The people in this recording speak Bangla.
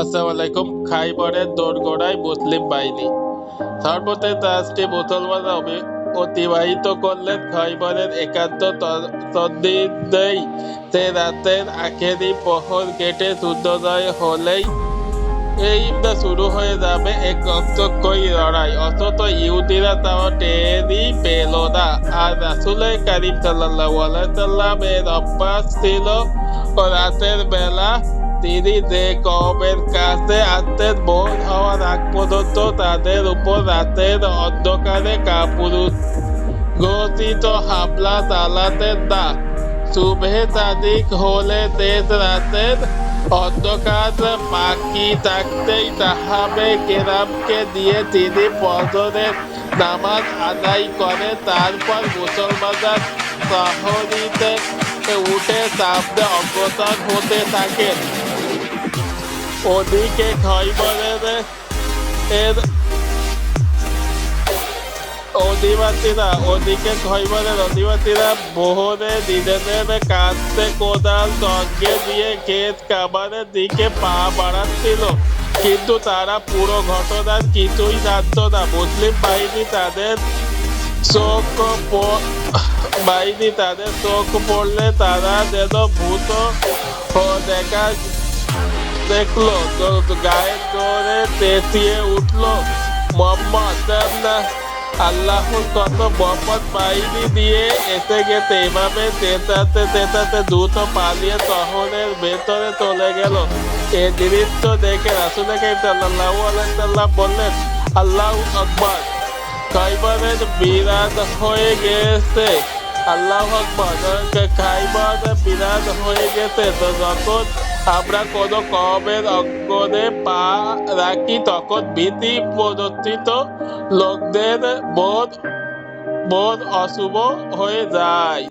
আসসালামু আলাইকুম। খাইবরের দোরগোড়ায় মুসলিম বাহিনী। সর্বশেষ রাষ্ট্রে মুসলমানরা অতিবাহিত করলেন খৈবরের একান্ত তদ্দিনেই সে রাতের আখেরি প্রহর কেটে সূর্যোদয় হলেই এই শুরু হয়ে যাবে এক রক্তক্ষয়ী লড়াই। অথচ ইহুদিরা তাও টেরই পেল না। আর রাসূল কারীম সাল্লাল্লাহু আলাইহি সাল্লাম এর অভ্যাস ছিল রাতের বেলা তিনি যে কওমের কাছে আসতেন ভোর হওয়ার আগ পর্যন্ত তাদের উপর রাতের অন্ধকারে কাপুরুষোচিত হামলা চালাতেন না। সুবহে সাদিক হলে তেজ রাতের অন্ধকার বাকি থাকতেই সাহাবে কেরামকে দিয়ে তিনি ফজরের নামাজ আদায় করে। তারপর মুসলমানরা প্রহরীতে উঠে সামনে অগ্রসর হতে থাকেন। ওদিকে খৈবরের অধিবাসীরা ভোরে নিজেদের কাছে কোদাল সঙ্গে দিয়ে ক্ষেত খামারের দিকে পা বাড়াচ্ছিল, কিন্তু তারা পুরো ঘটনার কিছুই জানত না। মুসলিম বাহিনী তাদের চোখ পড়লে তারা যেন ভূত দেখলো, গায়ের জোরে চেঁচিয়ে উঠলো, মোহাম্মদ! আল্লাহর কত বরকত বাহিনী দিয়ে এসে গেছে। এভাবে চেঁচাতে দ্রুত পালিয়ে শহরের ভেতরে চলে গেল। এই দৃশ্য দেখে রাসূল কারীম সাল্লাল্লাহু আলাইহি সাল্লাম বললেন, আল্লাহু আকবার! খৈবরের বিরাজ হয়ে গেছে। আল্লাহু আকবার! খৈবর বিরাজ হয়ে গেছে। তো যখন আমরা কোনো কওমের অঙ্গনে পা রাখি তখন ভীতি প্রদর্শিত লোকদের মন অশুভ হয়ে যায়।